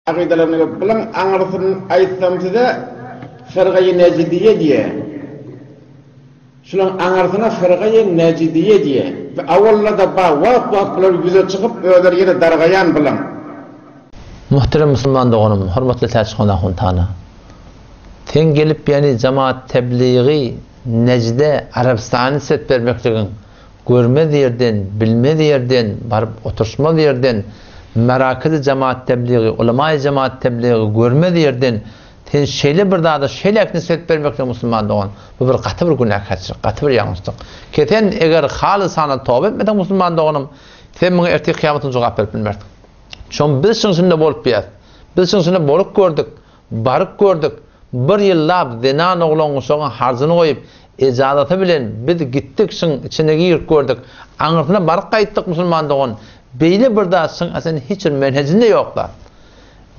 Akidalarını bilen anırsın aytsam size Fırgayı Necidiye diye. Şunun anırsına Fırgayı Necidiye diye. Ve avvalla da vaklar yüze çıkıp öder yine dargayan bilen. Muhterem Müslüman doğanım, hürmetli tәsіқona хуntana. Sen gelip yani cemaat tebliği Necde Arabistan'ı set vermekliğin görmedi yerden, bilmedi yerden, barıp oturuşmadı yerden, merakıdı cemaat tebliği, ulema-i cemaat tebliği görmedi yerden, sen şeyle bir daha da şeyle ekini set vermekliğin Müslüman doğan. Bu bir katı bir günah kaçırık, katı bir yanlışlık. Keten eğer halı sana tövbe etmeden Müslüman doğanım, sen bana erteki kıyametin cevap verip bilmerdin. Şon biz şununda bolup biyat. Biz şununda bolup gördük, barık gördük. Bir yıllab zinan oğlanı soğan harzını koyup icazatı bilen biz gittik şun içine girip gördük. Anırtına barık kayıttık Müslüman doğan. Beyli bir daha şun aslında hiç menhecinde yoklar.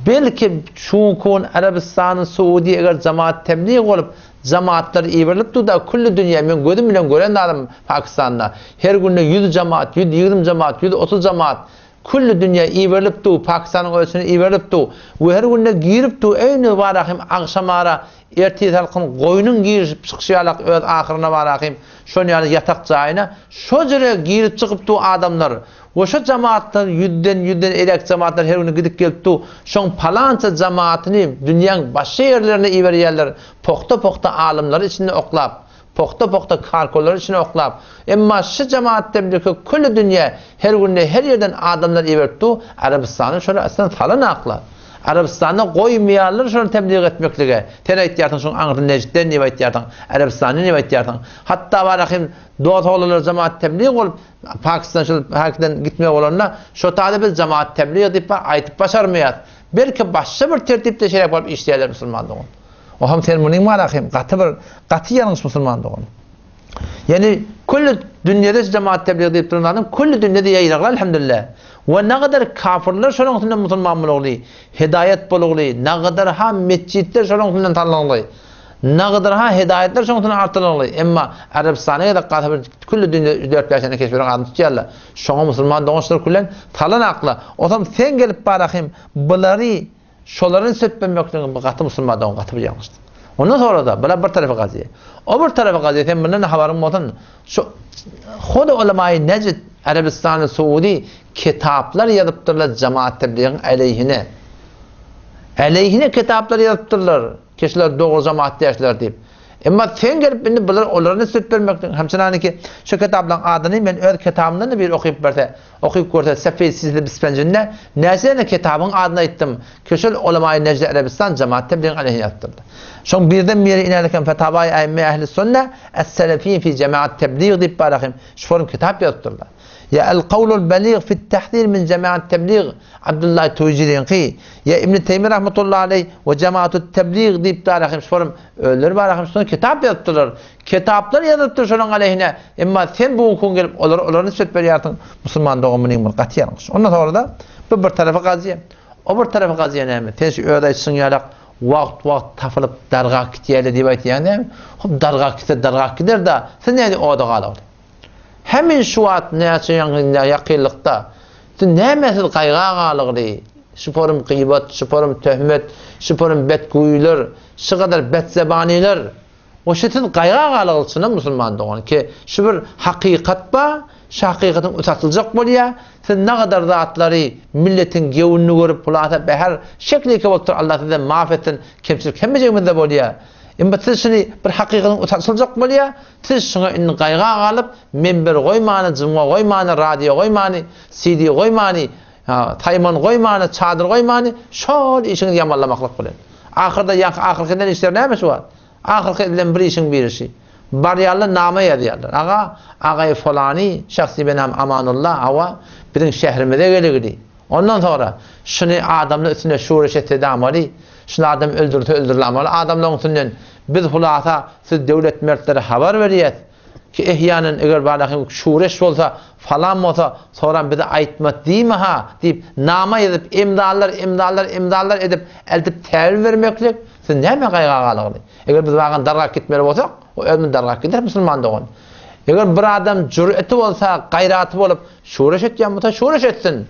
Belki şunkun Arabistan'ın Suudi eğer cemaat tebliğ olup cemaatler iberlip da kulli dünya men gözüm bilen gören adam Pakistan'da her günde 100 cemaat, 120 cemaat, 130 cemaat kulli dünya iberlip Pakistan'ın ölçüsünü iberlip ve her günde girip aynı varahim akşamara ertesi halkın koyunun girip çıkışıyalak öz ahirine varahim şonu yani yatak cayına şocere girip çıkıp adamlar o şu cemaatler yüzden elek cemaatler her gün gidip gelip şon palanca cemaatini dünyanın başka yerlerine iberiyerler pokta alimler içinde oklap pokta karkollar içine oklap. Emma şu cemaat tebliği kulli dünya her günde her yerden adamlar iberdi. Arabistan'ın şöyle aslında falan akla. Arabistan'a koymayanlar şunu tebliğ etmeklige. Ten aytıyartın şunu anırtın Necd'den ne aytıyartın. Arabistan'ın ne aytıyartın. Hatta var akim Doğat oğullar cemaat tebliğ olup Pakistan'dan gitmeye olanlar şu talibi cemaat tebliğ edip aytıp başarmayat. Belki başka bir tertipte şeyler yapıp işleyeler Müslümanlığı. O ham termoning var akim katı yanlış Müslüman doğan. Yani kulli dünyada cemaat tebliğ edip duranların kulli dünyada yayılırlar elhamdülillah. Ve ne kadar kafirler şunun üstünden Müslüman buluglu, hidayet buluglu, ne kadar ha mescitler şunun üstünden tanlanlı, ne kadar ha hidayetler şunun üstünden artırıllı. Ama Arabistan'a da katı kulli dünyada 4-5 sene keşfeden adım tutuyorlar. Şuna Müslüman doğuşlar kullen talan akla. O zaman sen gelip barakim bunları şoların sötmemekliğin bu katı Müslüman doğan katı bir yanlıştır. Ondan sonra da böyle bir tarafa gaziye. O bir tarafa gaziye sen bundan haberim olsun. Şu Xud ulema-i Necd Arabistan'ı Suudi kitaplar yazıptırlar cemaat tebliğinin aleyhine. Aleyhine kitaplar yazıptırlar. Kişiler doğru cemaat yaşlar deyip. Ama sen gelip beni bunlar onlarına süt vermekten. Hemçinani ki şu kitapların adını ben öz kitabımdan da bir okuyup görse sefeysizli bispencinle nesine kitabın adını ettim. Kişiler ulema-i Necd Arabistan cemaat tebliğinin aleyhine yazıptırlar. Şun birden biri inerken fetavai aime ehli sünne es-selefi fi cemaat tebliğ deyip barakim. Şu forum kitap yazıptırlar. Ya el-kavlul beligh fi tahzir min cemaat tebliğ Abdullah Tujili'nki ya İbn Teymiyye rahmetullahi aleyh ve cemaatut tebliğ deyip barakim. Şu forum ölür barakim. Şunu kitap yazıptırlar. Kitaplar yazıptır şunun aleyhine. Ama sen bu hukukun gelip onların nispet veriyorsun Müslüman doğumunu katı yanlış. Ondan sonra da bir tarafa gaziye. O bir tarafa gaziye ne mi? Sen şu öğde içsin yalak vakt tafılıp dargak gitiyeli deyip aytiyan değil mi? Hop dargak gider da sen neydi o da kalır. Hemen şu at neyse yakınlıkta sen ne mesel kayga kalır diye. Şuporum gıybet, şuporum töhmet, şuporum betkuyular, şu kadar betzebaniler. O şetin kayga kalır Müslüman doğan ki şu bir hakikat ba, şu hakikatin utatılacak bolya. Sen ne kadar zatları milletin gevununu görüp pulata behar şekli ki oltur Allah size mağfetin kemçilik hemmecekmede bolya. Ama siz şunu bir hakikatin utatılacak bolya. Siz şuna inni kayga kalıp men bir koymanı, cımga koymanı, radyo koymanı, CD koymanı, tayman koymanı, çadır koymanı şol işini yamallamaklık bolya. Ahirkiden işler neymiş var? Ahirkiden bir işin birisi. Bariyallah nama yazıyorlar. Ağa falani şahsi benim amanullah hava bizim şehrimize gelirdi. Ondan sonra şunu adamın üstüne şuuriş ettiği şunu adam öldürülamamalı. Adamların üstünden biz hulata siz devlet mertleri haber veriyor ki ihyanın eğer balakım şuuriş olsa falan olsa sonra bize aytmat değil mi ha deyip nama yazıp imdallar edip eltip tevil vermeklik siz ne mi kayga kalır? Eğer biz bakın dargak gitmeli olsak o ölümün dargak gider Müslüman doğun. Eğer bir adam cüreti olsa, gayratı olup şuuriş etken bu da şuuriş etsin.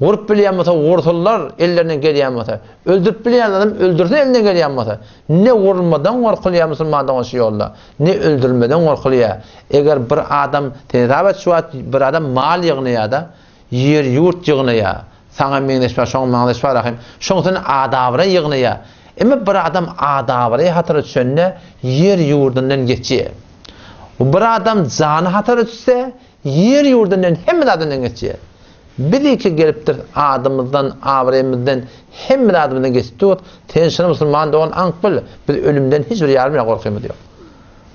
Vurup bilýän bolsa wurtullar ellerinden gelýän bolsa, öldürüp bilýän adam öldürse elinden gelýän bolsa, ne vurulmadan gorkulýar musulmandan şu ýolda, ne öldürülmeden gorkulýar. Eger bir adam tezabat şuat bir adam mal ýygnaýar da, yer ýurt ýygnaýar. Saňa meňleşme, şoň meňleşme rahim. Şoňsyň adabyra ýygnaýar. Emma bir adam adabyra hatyra düşenne yer ýurdundan geçýär. Bir adam jany hatyra düşse yer ýurdundan hemme adamdan geçýär. Bir iki gelipdir adamımızdan, avremizden, hem adamımızdan geçti. Tenşini Müslüman doğan ankbil. Biz ölümden hiçbir yarımına korkuyumuz yok.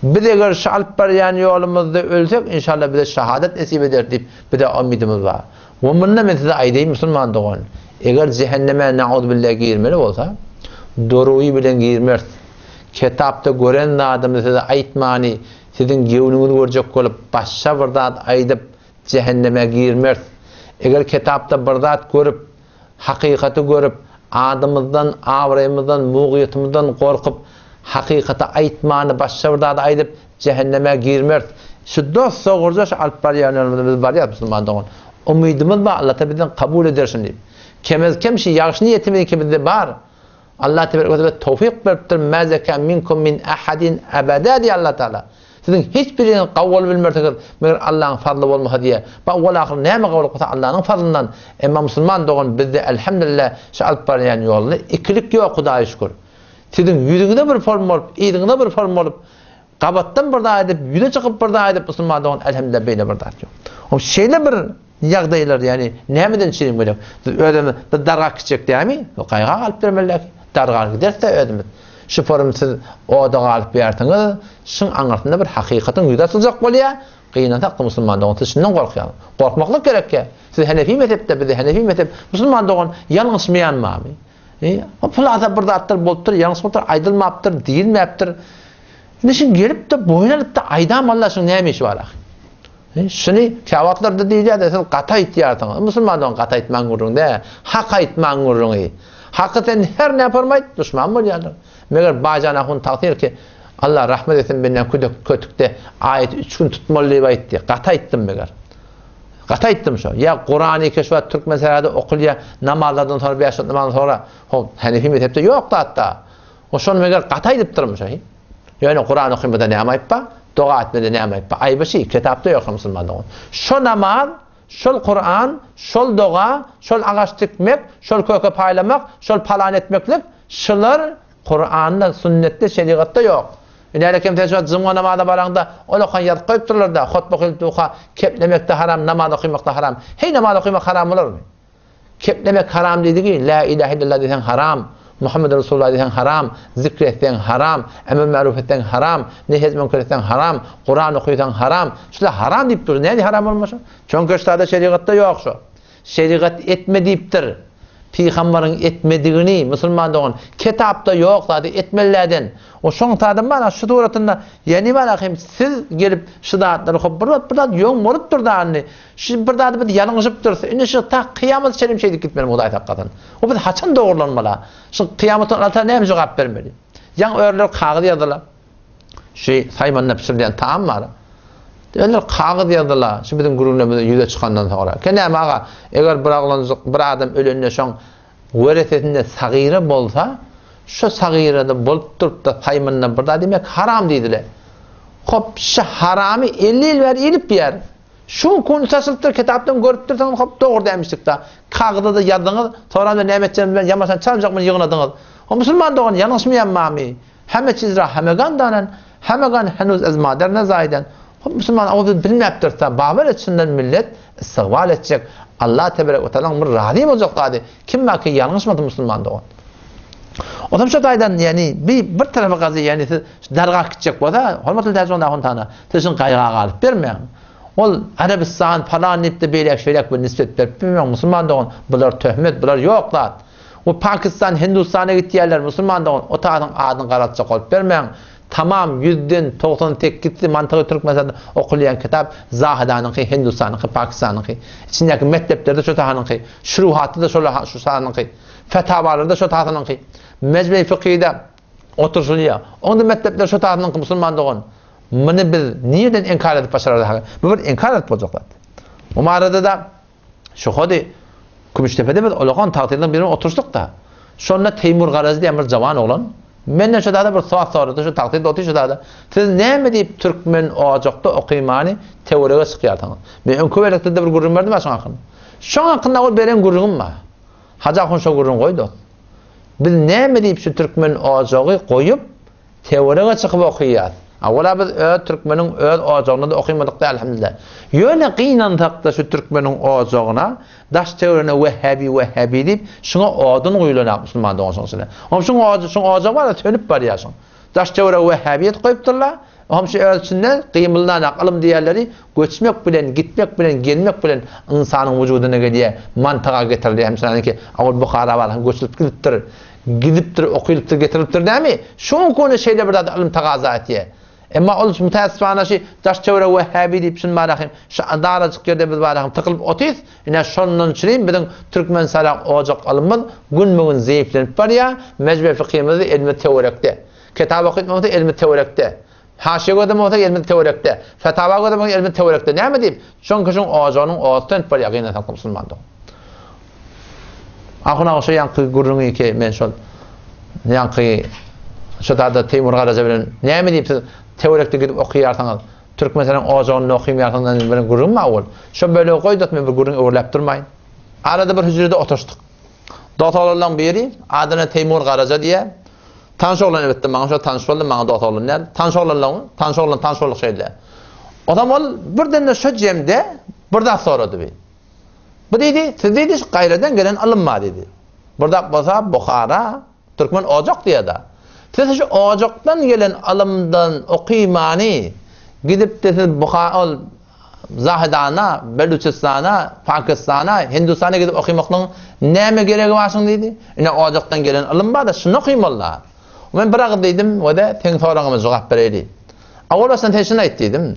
Biz eğer şalp bariyan yolumuzda ölsek, inşallah bize şehadet nasip eder deyip bir de umidimiz var. Ve bununla ben size aydayım Müslüman doğan. Eğer cehenneme na'udbillahi girmeli olsa, doruyu bilen girmez. Kitapta gören adamı size aytmani, sizin gevninizi görecek olup, başa birdat aydıp cehenneme girmez. Eğer kitapta birdat görüp, hakikati görüp, adımızdan, avrayımızdan, muğiyetimizden korkup, hakikati aytmanı başa birdat aydıp cehenneme girmez. Şu dost soğurca şu alp bariyanlarımızda biz bariyat Müslüman doğun. Umidimiz var, Allah tabi'den kabul edersin deyip. Kim şey yaxşı niyetimiz ki bizde var. Allah tabi'den tevfik veriptir. Ma zeka minkum min ahadin ebede diye Allah Teala. Sizin hiçbirinin kavul bilmertiniz. Meğer Allah'ın fadlı olmaha diye. Bak o ahir neyme kavul olsa Allah'ın fadlından. Ama Müslüman doğun bizde elhamdülillah şu alp bariyan yolunda ikilik yok Kudaya şükür. Sizin yüzünüzde bir form olup, iyiliğinde bir form olup, kabattan bir daha edip, yüze çıkıp bir daha edip Müslüman doğun elhamdülillah beyle bir daha yok. O şeyle bir yağdaylar yani nämeden çirim gerek? Ödemi darga kiçek diými? O gaýga alyp bermeler. Darga giderse ödemi. Şu formsiz o da alyp bertiňiz, şuň aňartynda bir hakikatyň ýüze atylacak bolýar. Gynata Müslüman dogan şundan gorkýar. Gorkmaklyk gerek. Siz Hanefi mezhepde, biz Hanefi mezhep Müslüman dogan ýalňysmaýanmamy? O plaza bir zatlar bolupdyr, ýalňys bolupdyr, aýdylmapdyr, diýilmäpdir. Näşin gelip de boýnalyp da aýdam Allah şuň näme işi bar? Şunu kavatlarda diýýär de sen gata ýetýärsiň. Müslümandan gata aýtmaň gurrunda, hak aýtmaň gurruňy. Hakykatan her näme barmaýt, düşman bolýarlar. Meger bajana hun taqdir ki Allah rahmet etsin benden kötükde ayet 3 gün tutmaly diýip aýtdy. Gata aýtdym meger. Gata aýtdym şo. Ya Qur'any keşfat türk meselede okulýa namazlardan sonra 5 namazdan sonra Hanefi mezhepde ýok da hatda. O şonu meger gata aýdyp durmuşy. Yani Qur'an okuymadan näme aýtpa? Doğa etmeden näme aýtpa? Aýby şey kitapda ýok Müslümandan. Şo namaz, şol Qur'an, şol doğa, şol agaç dikmek, şol köke paýlamak, şol palan etmeklik, şular Qur'anda, sünnetde, şeriatda ýok. Näle kim teşebbüs zımga namazda baranda olakan ýazyp goýupdyrlar da, hutba kılıp keplemekde haram, namaz okuymakda haram. Hey namaz okuymak haram bolarmy? Keplemek haram diýdigi, la ilahe illallah diýsen haram. Muhammed Resulullah diýsen haram, zikretsen haram, emr ma'ruf etsen haram, nehy münker etsen haram, Qur'an okuýsan haram. Şular haram diýip dur. Näde haram bolmaşy? Çünki şurada şeriatda ýok şo. Şeriat etme diýipdir. Peýgamberiň etmedigini Müslüman dogan kitapda ýok zady etmelerden. O şoň taýdan bana şu duratynda ýani bana hem siz gelip şu datlary hop bir ýoň bolup durdanny. Şu bir daty bir ýalňyşyp dursa, indi şu ta kıyamet şerim şeydik gitmeli Hudaý taqqatan. O bir haçan dogurlanmaly. Şu kıyametin altına näme jogap bermeli? Ýa örler kagyz ýazylar. Şu saýmanda pişirdilen taam bar. Önler kagyz ýazylar. Şu bizim gurulmamyzdan ýüze çykandan sonra. Kenäme aga, eger bir adam ölende şoň weresetinde sagyra bolsa, şu sagyrada bolup durup da saýmandan bir da demek haram diýdiler. Hop şu haramy 50 ýyl ber elip ýer. Şu konuşasypdyr kitapdan görüp dursaň hop dogry demişdik da. Kagyzda da ýazyňyz, sonra da nämetçen bilen ýamasan çaljakmy ýygnadyňyz. O Müslüman dogan ýalňysmaýanmamy? Hemme çizra hemegan danan, hemegan henüz ez moderne zaýdan. O Müslüman o bilmepdirse babar etsinler millet istigval edecek. Allah tebarek ve teala bir razı bolacak zady. Kim ki ýalňysmady Müslüman dogan. Odam şu taýdan yani bir tarafa gazy yani darga gitjek bolsa, hormatly täzgin dahun tana, teşin gaýga galyp bermeň. Ol Arabistan falan nipde beýlek şeýlek bir nispet berip bermeň Müslüman dogan. Bular töhmet, bular ýok zat. O Pakistan, Hindistana gitýärler Müslüman dogan. O taýdan adyny garatjak bolup bermeň. Tamam 100'den 98'si mantığı Türk meselede okulyan kitap Zahidanyňky, Hindistanyňky, Pakistanyňky. İçindäki mekteplerde şu tahanynky, şuruhatda da şu tahanynky, fetawalarda şu tahanynky, mecburi fiqhide oturşulýar. Onda mektepler şu tahanynky Müslüman dogan. Muny biz niýeden inkar edip başarardyk? Bu bir inkar edip boljaklar. O marada da şu hodi Gümüştepe'de biz olağan taqdirden birine oturuştuk da. Şonda Teymur Garazi diye bir cavan oğlan. Men şu dada bir saat sonra şu taqdirde oturuş dada. Siz näme deyip Türkmen ocaqda oqymany teoriýa çykýardyň. Men köwelekde bir gurrun berdim aşaň akyn. Şoň akynda ol beren gurrun ba. Hajakyn şo gurrun goýdy. Biz näme deyip şu Türkmen ocagy goýup teoriýa çykyp okuyýar. Awala biz Türkmeniň öz ojagyny da okuymadyk da elhamdülillah. Ýöne gynan taqda şu Türkmeniň ojagyna daş teoriýany Wehhabi diýip şoňa odun goýulanap musulman doňşaňsyna. Hem şoň ojag bar tönüp barýarsın. Daş teoriýa Wehhabiyet goýupdyrlar. Hem şu ölçünde gymyllanan aklym diýerleri göçmek bilen, gitmek bilen, gelmek bilen insanyň wüjudyna gelýär, mantaga getirdi. Hem sanki Abu Bukhara bar, göçüp gidipdir. Gidipdir, okuyupdir, getiripdir dämi? Şoň konu şeýle bir zat ilim tagaza etýär. Emma ol mutassifana şi daş teoriýa Wehhabi diýip şun marahym, şu darajyk ýerde biz barahym tykylyp otys, ine şondan çyrym biziň Türkmen salaq ojak alymyz günmegin zeýiflenip barýar, mezhep fiqhimiz ilmi teoriýakda. Kitap okutmakda ilmi teoriýakda. Haşiýe goýmakda ilmi teoriýakda. Fatawa goýmakda ilmi teoriýakda. Näme diýip? Şoňky şoň ojanyň ozdan barýar gyna taýdan musulmanda. Ahuna o ýanky gurrun iki men şol ýanky şu dada Teymur Garazi bilen näme diýip teoriýakda gidip okuýarsaňyz Türkmen salaq ojagyny okuýarsaňyz bilen gurrun ma ol. Şo böyle goýdat men bir gurrun öwrläp durmaýyn. Arada bir hüjrede oturşdyk. Dotalarlaryň biri adyna Teymur Garazi diýe. Tanış olan elbette maňa şo tanış boldy, maňa dotalarlar näde? Tanış olan şeýle. Odam ol birden şo jemde birden sorady bi. Bu diýdi, siz diýdi gaýradan gelen alınma diýdi. Burada bolsa Bukhara, Türkmen ojak diýdi. Siz şu ojakdan gelen alımdan oqymany gidip siz Bukhara, Zahidana, Beluchistana, Pakistana, Hindistana gidip oqymaklyň näme geregi barsyň diýdi. Ine ojakdan gelen alym bar da şunu oqymallar. Men birak diýdim, we de teň soragyma jogap bereli. Awala sen teşine aýtdydım.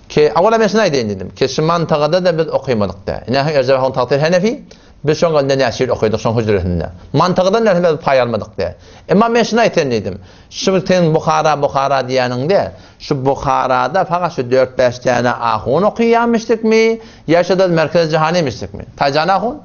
Ki awala men şunu aýdyn dedim. Ki şu mantagada da biz oqymadyk da. Ine Erjewhan taqdir Hanefi biz şoňa näşir oqydyk şoň hüjretinde. Mantagadan näme pay almadyk da. Emma men şunu aýtyn dedim. Şu teň Bukhara diýäninde şu Bukharada faqat şu 4-5 tane ahun oqyýanmyşdykmy? Ýa-da merkez jahanymyşdykmy? Tajan ahun,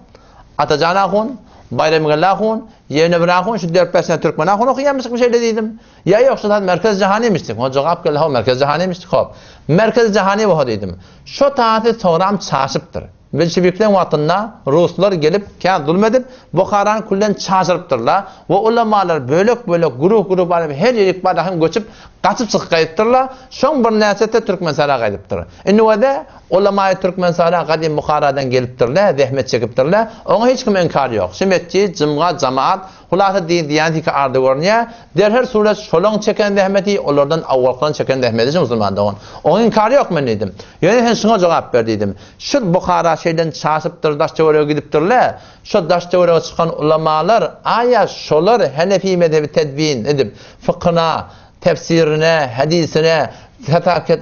Atajan ahun, Bayramgalla ahun, Yevne bir ahun şu 4-5 tane Türkmen ahun oqyýanmyşdykmy şeýle diýdim. Ya ýoksa da merkez jahanymyşdyk. O jogap geldi, ha merkez jahanymyşdyk. Hop. Merkez jahany bo diýdim. Şu taýy soram çaşypdyr. Bolşevikler wagtynda Ruslar gelip kän zulmedip Bukharany kullen çaşyrypdyrlar. We ulamalar bölek guruh barıp her ýerik barahym göçüp gaçyp çykypdyrlar. Şoň bir näsete Türkmen salaq edipdir. Indi wada ulama Türkmen salaq gadim Bukharadan gelipdirler, zehmet çekipdirler. Oňa hiç kim inkar ýok. Sünnetçi, jymga, jamaat, hulasa diýantyka ardy görnýär. Derher suret şolaň çeken zehmeti olardan awwaldan çeken zehmeti musulmandan. Oňa inkar ýok men dedim. Ýöne hen şuna jogap berdim. Şu Bukhara şeýden çaşypdyr, daş teoriýa gidipdirler. Şu daş teoriýa çykan ulamalar aýa şolar Hanefi mezhebi tedbin edip fiqhına, tefsirine, hadisine,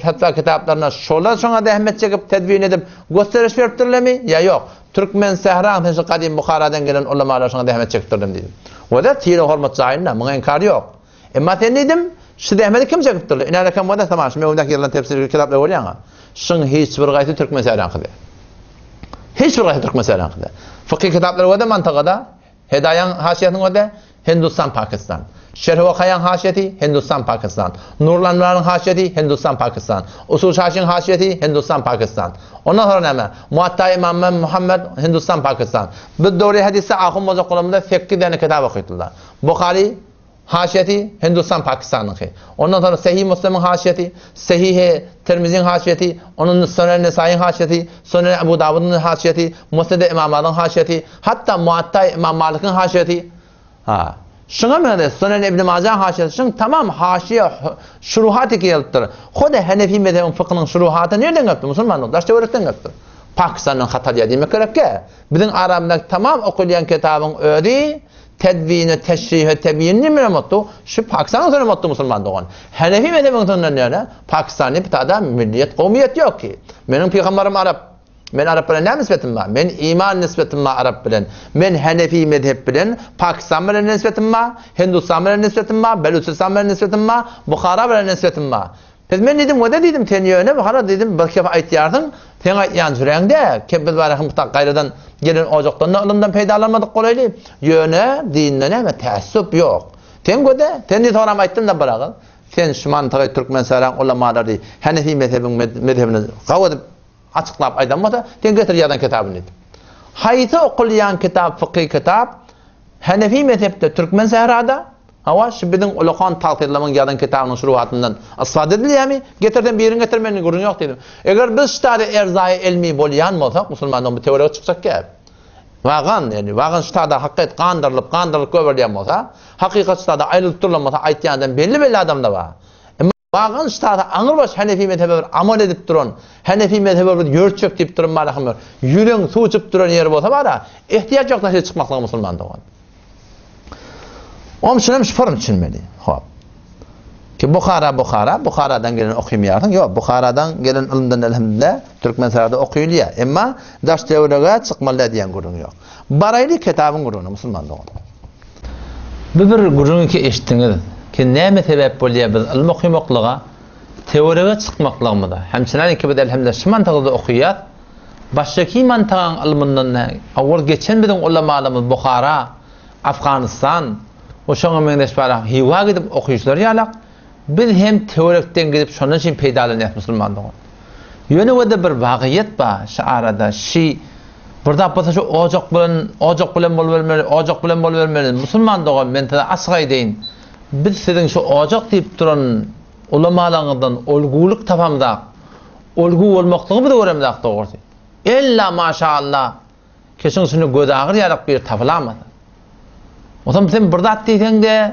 fatwa kitaplarına şolar şoňa zehmet çekip tedbin edip gösteriş beripdirlermi? Ya ýok. Türkmen Sehran şu gadim Bukharadan gelen ulamalar şoňa zehmet çekipdirdim dedim. We de tire hormat jaýynda maňa inkar ýok. Emma sen dedim, şu zehmeti kim çekipdirler? Ina rakam wada tamam, şu mewdak ýerlen tefsir kitaplar bolýan. Şoň hiç bir gaýty Türkmen Sehran gydy. Hiç bir gaýty Türkmen Sehran gydy. Fıkıh kitaplar wada mantagada, Hedayan haşiýatyň wada Hindistan, Pakistan. Şerh we Hayan haşiyeti Hindistan, Pakistan. Nurlanlaryň haşiyeti Hindistan, Pakistan. Usul Şaşyň haşiyeti Hindistan, Pakistan. Ondan sonra näme? Muatta İmam Muhammed Hindistan, Pakistan. Bu döwri hadisde ahym mozak golamda 8 däne kitap okypdylar. Bukhari haşiyeti Hindistan, Pakistan'ınki. Ondan sonra Sahih Müslim'in haşiyeti, Sahih Tirmizi'nin haşiyeti, onun Sunan Nesai'nin haşiyeti, Sunan Ebu Davud'un haşiyeti, Musned İmam Ahmed'in haşiyeti, hatta Muatta İmam Malik'in haşiyeti. Ha. Şuna mene Sunan İbn Majah haşiyeti, şun tamam haşiye şuruhatı gelipdir. Xode Hanefi mezhebinin fıkhının şuruhatı nereden gelipdir? Musulmanlar daşta öğretden gelipdir. Pakistan'ın Hatay'a demek gerek ki, bizim Arablar tamam okuyan kitabın ödi, tedvini, teşrihi, tebiyini mi mutlu? Şu Pakistan'ın sonra mutlu Müslüman doğan. Hanefi mezhebinin sonra ne? Pakistan'ın bir tane milliyet, kavmiyet yok ki. Benim peygamberim Arap. Men Arap bilen ne nisbetim var? Men iman nisbetim var Arap bilen. Men Hanefi mezhep bilen, Pakistan bilen nisbetim var, Hindistan bilen nisbetim var, Beluchistan bilen nisbetim var, Bukhara bilen nisbetim var. Ben dedim o da dedim ten yöne bakara dedim bir kep aytyarsın sen aytyan süreňde kepil barahym tak gaýradan gelen ojokdan alımdan peýdalanmadyk golayly yöne dinden näme tässup ýok. Ten göde ten soram aytdym da baragy sen şumantagy türkmen saran ulamalary Hanefi mezhebini gawadyp açıklap aýdanmada ten getir ýadan kitabyny. Haýsy okulýan kitap fıkhi kitap Hanefi mezhepde türkmen sahrada Hawa şibidin ulaqan taqdirlaman ýadan kitabynyň şuruhatyndan istifade edilýärmi? Getirden birini getirmeni gurun ýok dedim. Eger biz ştada erzai ilmi bolýan bolsak, musulmandan bu teoriýa çyksak gäp. Wagan, yani wagan ştada hakykat gandyrlyp göberýän bolsa, hakykat ştada aýlyp durulmasa aýtýandan belli adamda bar. Wagan ştada aňyrbaş Hanefi mezhebi amal edip duran, Hanefi mezhebi ýörçek diýip duran marahym, ýüreň suwçyp duran ýer bolsa bara, ihtiýaç ýok näçe çykmaklygy musulmanda bar. Om şunam şufarım çinmeli. Hop. Ki Bukharadan gelen okuymaýardyň. Ýok, Bukharadan gelen ilimden elhamdülillah türkmen sarada okuyulýar. Emma daş devrege çykmaly diýen gurun ýok. Baraýly kitabyň guruny musulmanda ol. Bir gurun ki eşitdiňiz. Ki näme sebäp bolýar biz ilim okuymaklyga, teoriýa çykmaklygymyda. Hemçinin ki biz elhamdülillah şu mantagda okuýar. Başdaki mantagyň ilminden awal geçen biziň ulamalarymyz Bukhara, Afganistan Oşoňa meňdeş bara hiwa gidip okuýuşlar ýalak. Biz hem teorekden gidip şondan için peýdalanýar musulmandyk. Ýöne wede bir wagyýat bar, şu arada şi burada bolsa şu ojak bilen bolbermeli, musulmandyk men tada asgaý deýin. Biz siziň şu ojak diýip duran ulamalaryňdan olguluk tapamda, olgu bolmaklygy bir göremdak dogry. Ella maşallah kesin şunu gödagyr ýalak bir tapylamady. Otam sen birdat diýsende,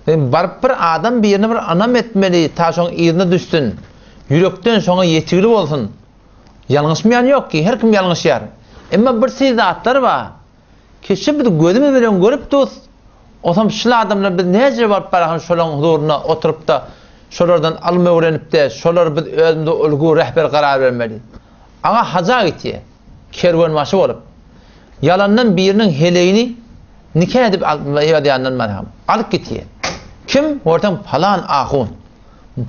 bir adam birini bir anam etmeli, ta şoň ýerine düşsün. Yürekden şoňa ýetigli bolsun. Ýalňyşmaýan ýok ki, her kim ýalňyşýar. Emma bir sizatlar bar. Keşi bir gözüme bilen görüp tus. Otam şular adamlar biz näce barıp barahan şolaň huduryna oturup da şolardan alma öwrenip de şolar biz özünde ulgu rehber garar bermeli. Aňa haja gitdi. Kerwen başy bolup. Yalandan biriniň heleýini nikah edip ýa-da merham. Alyp gitdi. Kim? Ortam falan ahun.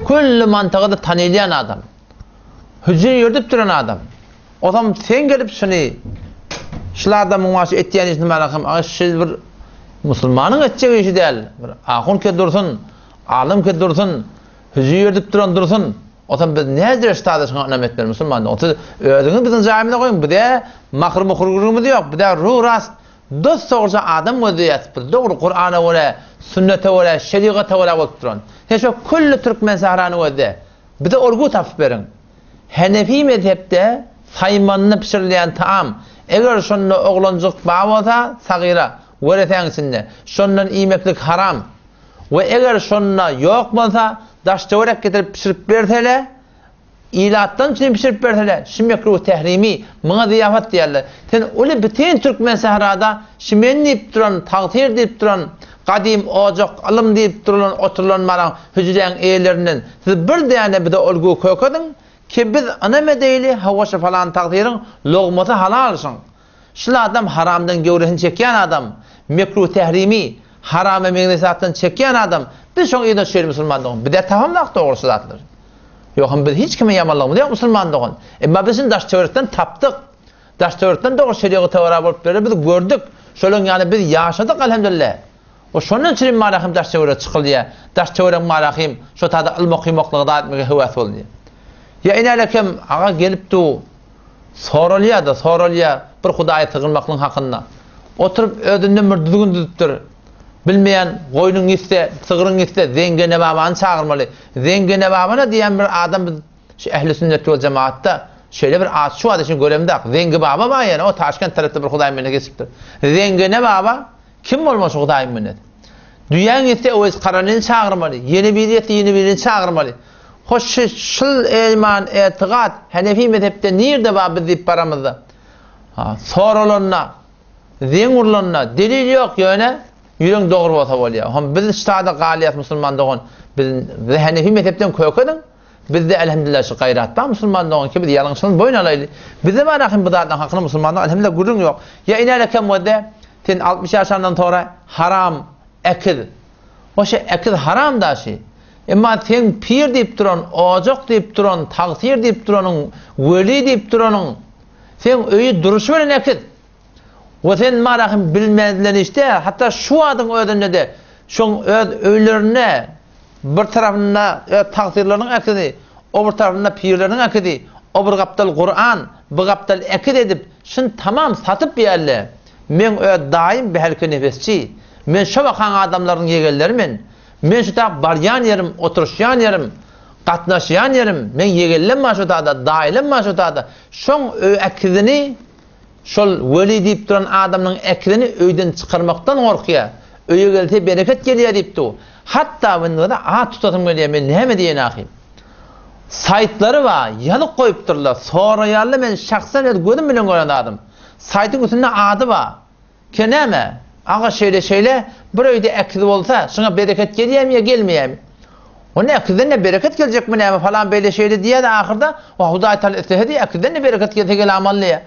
Kulli mantagada tanylýan adam. Hüjre ýerdip duran adam. Otam sen gelip şunu şularda muňaşy etýän işni merham. Aşy bir musulmanyň etjek işi däl. Bir ahun ke dursun, alim ke dursun, hüjre ýerdip duran dursun. Otam biz näze ştada şoňa anam etmeli musulmanda. Otam özüňiz biziň jamyna goýun. Bu da mahrum hurgurumyz ýok. Bu da ruh rast. Dost sorsa adam weziyet, doğru Kur'an'a wala, sünnete wala, şeriata wala bolup duran. Heşo kulli türkmen sahrany weze. Bir de olgu tapyp berin. Hanefi mezhepde saymanyny pişirilýän taam, eger şonu oglanjyk bar bolsa, sagira, weretäňsinde, şondan iýmeklik haram. We eger şonna ýok bolsa, daş töwerek getirip pişirip berseler, İlattan için pişirip berseler, şimdi mekruh tehrimi, mına ziyafat diýerler. Sen öyle bütün türkmen sahrada, şimen diýip duran, taqdir diýip duran, qadim ojak, alym diýip duran, oturulan maran hüjreň eýlerinden, siz bir däne bir de olgu kökediň ki biz ana medeýli hawaşy falan taqdirin logmaty halalşyň. Şular adam haramdan göwrehin çekýän adam, mekruh tehrimi, harama meňdesatdan çekýän adam, biz şoň ýene şeýle musulmandyk. Bir de tamamlak dogrusu zatlar. Yok biz hiç kime yamanlığımız yok musulmanlığın. Emma bizim daş teorekten taptık. Daş teorekten doğru şeriatı teoriya bolup berdi. Biz gördük. Şolun yani biz yaşadık elhamdülillah. O şonun için marahim daş teoriya çıkıldı. Daş teoriya marahim şu tada ilm okuymaklığı da etmeye hüvvet oldu. Ya inalekem ağa gelip de sorulya bir Hudaya tığılmaklığın hakkında. Oturup ödünden bir düzgün düzüptür. Bilmeýän goýunyň iste, sygryň iste, zengine babany çağırmaly. Zengine babana diýen bir adam şu ehli sünnet we cemaatda şeýle bir at şu adaşyny göremde. Zengi baba bar ýa-ni o Taşkent tarapda bir Hudaý menne geçipdir. Zengine baba kim bolmaş Hudaý menne? Düýäň iste o qaranyny çağırmaly. Ýeni birini çağırmaly. Hoş şul iman etiqat Hanefi mezhepde nerede bar biz diýip baramyzda. Sorulanna, zengurlanna delil ýok ýöne. Yüreğin doğru bolsa bolýar. Hem biz ştada galyat musulmandygyň biz Hanefi mezhepden kökediň. Bizde elhamdülillah şu gaýrat bar musulmandygyň ki biz ýalňyşyny boyun alaýly. Bize barahym bu zatdan hakyny musulmandyk elhamdülillah gurun ýok. Ya inalekem wede ten 60 ýaşandan sonra haram ekil. O şey ekil haram da şey. Emma sen pir deyip duran, ocak deyip duran, taksir deyip duranın, veli deyip duranın, sen öyi duruşu bilen ekid. O sen marahim bilmedilen işte, hatta şu adın ödünde de, şun öylerine, bir tarafına taksirlerinin ekidi, o bir tarafına pirlerinin ekidi, o bir kaptal Kur'an, bir kaptal ekid edip, şun tamam satıp bir yerle, men daim bir helke nefesçi, men şu bakan adamların yegelleri men şu da baryan yerim, oturuşyan yerim, katnaşyan yerim, men yegellenme şu da, dailenme şu da, şun ekidini, şol veli deyip duran adamın ekidini öyden çıkarmaktan korkuya, öye geldi bereket geliyor deyip du. Hatta bunda da tutatım geliyor, men ne diyen akıyım. Saytları var, yalık koyup dururlar, sonra yarlı men şahsen gözüm bilen gören adam. Saytın üstünde adı var. Ki neme? Ağa şeyle, burayı ekidi olsa, şuna bereket geliyor mu ya gelmiyor mu? Onun ekidden ne bereket gelecek mi neme falan böyle şeyle diye de ahırda, o Huday Teala istihedi ekidden ne bereket gelecek gel amallıya.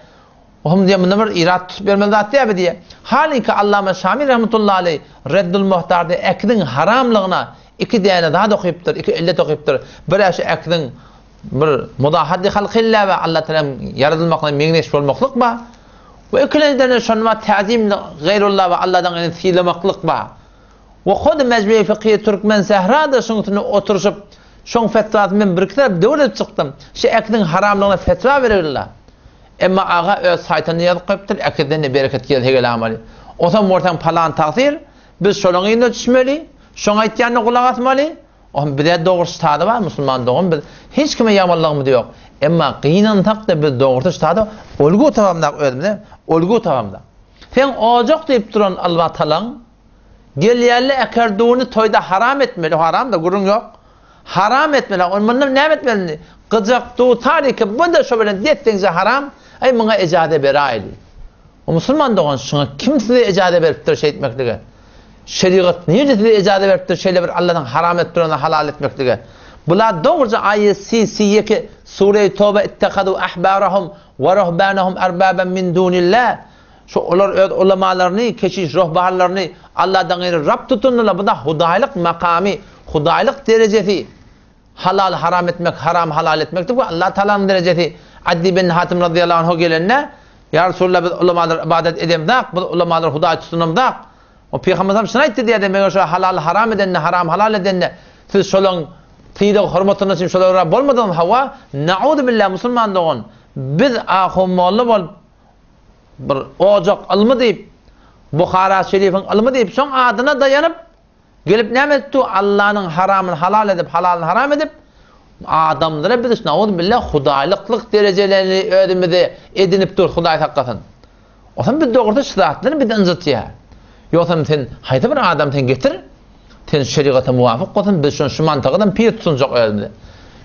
Oğlum diye bunlar irat tutup vermeli zaten ya diye. Halbuki Allame Şamil rahmetullahi aleyh Reddül Muhtar'da ekidin haramlığına iki tane daha da okuyuptur, iki illet okuyuptur. Birisi ekidin bir mudahaddi halqillah ve Allah Teala yaratılmakla mengneş olmaklık mı? Ve ikinciden şunma ta'zim gayrullah ve Allah'tan silemaklık mı? Ve kod mecburi fıkhiye Türkmen Sehra'da şunutunu oturuşup şun fetvasından bir kitap devlet çıktım. Şu ekidin haramlığına fetva verirler. Emma ağa öz saytını yazıp koyuptur, ekidden ne bereket gelir hegel amali. O zaman ortadan palan taksir, biz şolun yine düşmeli, şun aytyanına kulak atmalı. O bir de doğrusu tadı var, Müslüman doğum, hiç kime yamanlığımı da yok. Emma kıyınan tak da bir doğrusu tadı, olgu tamamda ödümde, olgu tamamda. Sen ocak deyip duran Allah talan, gel yerli ekerduğunu toyda haram etmeli, haram da gurun yok. Haram etmeli, onunla ne etmeli? Kıcak doğu tarihi, bu da şöyle dettiğinize haram, ay bana ecade berayli. O Müslüman doğan şuna kim size ecade veriptir şey etmeklige? Şeriat niye size ecade veriptir şeyle bir Allah'tan haram ettirene halal etmeklige? Bunlar doğruca ayet C ki Sure-i Tevbe ittekadu ahbarahum ve ruhbanahum erbaben min dunillah. Şu ulemalarını, keşiş ruhbanlarını Allah'tan gayrı Rab tutunurlar. Bu da hudaylık makami, hudaylık derecesi. Halal haram etmek, haram halal etmektir. Bu Allah Teala'nın derecesi. Addi bin Hatim radıyallahu anh gelenine ya Resulullah biz ulemalar ibadet edem da, bu ulemalar huday tutunum da. O Peygamber şuna etti diye demek şu halal haram edenle, haram halal edenle siz şolun tıyda hürmetine için şolun Rab olmadan hava na'udu billah Müslüman doğun. Biz ahummalı bol bir ocak alımı deyip Bukhara Şerif'in alımı deyip son adına dayanıp gelip ne etti? Allah'ın haramını halal edip halalını haram edip adamlara biz na'udu billah hudaylıklık derecelerini ödümüde edinip dur Huday hakikaten. O zaman bir doğruda şiratlarını bir ınzıtıya. Yoksa sen hayta bir adam sen getir, sen şeriata muvafık olsun, biz şu mantıqdan pir tutsunacak ödümüde.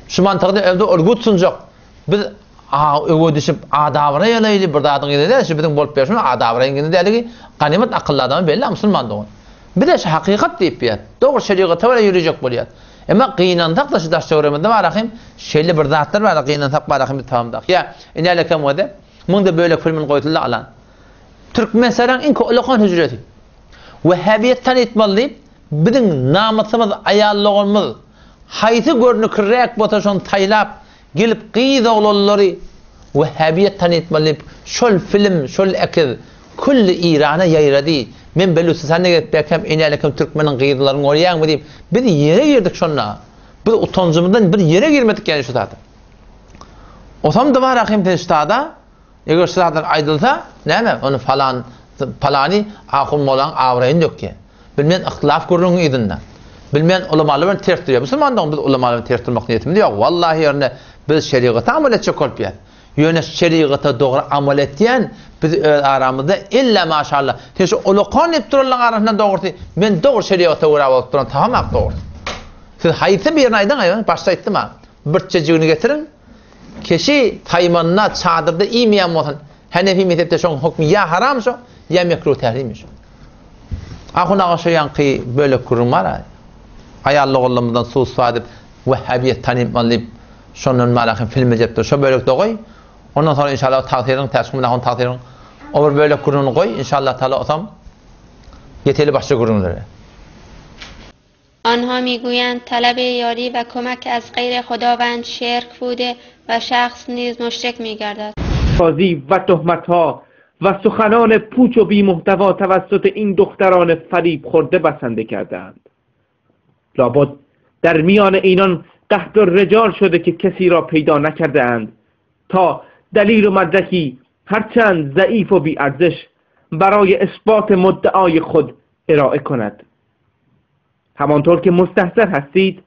Şu mantıqda evde örgü tutsunacak. Biz ögü düşüp adavra yalaylı bir dadın gidiyor. Şu bizim bolup yaşıyor adavra gidiyor dedi. Ganimet akıllı adamı belli Müslüman doğun. Bir de şu hakikat deyip ya. Doğru şeriata böyle yürüyecek boluyat. Ama qiyinandak da şu daş çevreminde var akım. Şeyli bir zatlar var qiyinandak var akım bir tamamdak. Ya inale kam wada. Munda böyle filmin qoytuldu alan. Türkmenistан in ko'lagan hujrati. Vahhabiyattan etmalı. Bizim namusumuz, ayallığımız haytı görünü kırrak botaşon taylap gelip qiyda olanları Vahhabiyattan etmalı. Şol film, şol akıl kulli İran'a yayradı. Men belüsü sen ne getbekam inalekem Türkmenin qiydalarını orayang mı deyip biz yere girdik şonna. Biz utancımızdan bir yere girmedik yani şu zaten. O zaman da var akım teştada eğer şuradan aydılsa neme onu falani ahum olan avrayın yok ki. Bilmeyen ihtilaf kurulun idinna. Bilmeyen ulamaların tertiriyor. Müslümandan biz ulamaların tertirmek niyetimiz yok. Vallahi yerine biz şeriata amal edecek olpiyat. Yöne şeriata doğru amal ettiyen biz aramızda illa maşallah. Şu ulukan ettirurlar arasında doğru. Ben doğru şeriata uğrayıp duran tamam doğru. Siz hayıtı bir yerine aydın başta ettim ha. Bir çocuğunu getirin. Kişi taymanına çadırda imeyen olsun. Hanefi mezhepte şun hükmü ya haramsa ya mekruh tahrimmiş. Ahuna aşayan ki böyle kurum var. Ayallı oğlumuzdan sus fadip Vahhabiyet tanımayıp şunun malakın filmi cepte şu böyle koy. Ondan sonra inşallah tavsiyenin tasmimine tavsiyenin o böyle kurunu koy inşallah Teala o zaman yeteli başka kurumları. آنها میگویند طلب یاری و کمک از غیر خداوند شرک بوده و شخص نیز مشرک میگردد. بازی و تهمت‌ها و سخنان پوچ و بی محتوا توسط این دختران فریب خورده بسنده کردند. لابد در میان اینان قحط الرجال شده که کسی را پیدا نکردند تا دلیل و مدرکی هرچند ضعیف و بی ارزش برای اثبات مدعای خود ارائه کند. همانطور که مستحضر هستید،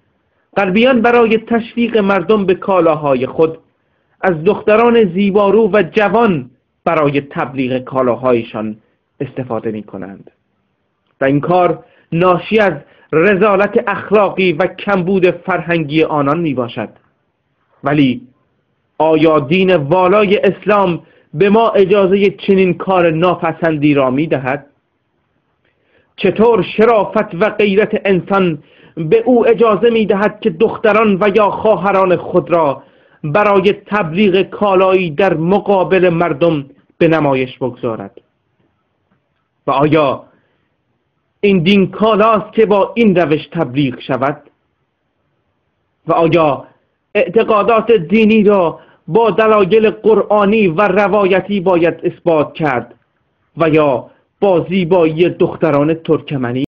غربیان برای تشویق مردم به کالاهای خود از دختران زیبارو و جوان برای تبلیغ کالاهایشان استفاده می کنند و این کار ناشی از رذالت اخلاقی و کمبود فرهنگی آنان می باشد. ولی آیا دین والای اسلام به ما اجازه چنین کار ناپسندی را می دهد؟ چطور شرافت و غیرت انسان به او اجازه می دهد که دختران و یا خواهران خود را برای تبلیغ کالایی در مقابل مردم به نمایش بگذارد؟ و آیا این دین کالاست که با این روش تبلیغ شود؟ و آیا اعتقادات دینی را با دلایل قرآنی و روایتی باید اثبات کرد و یا با زیبایی دختران ترکمنی؟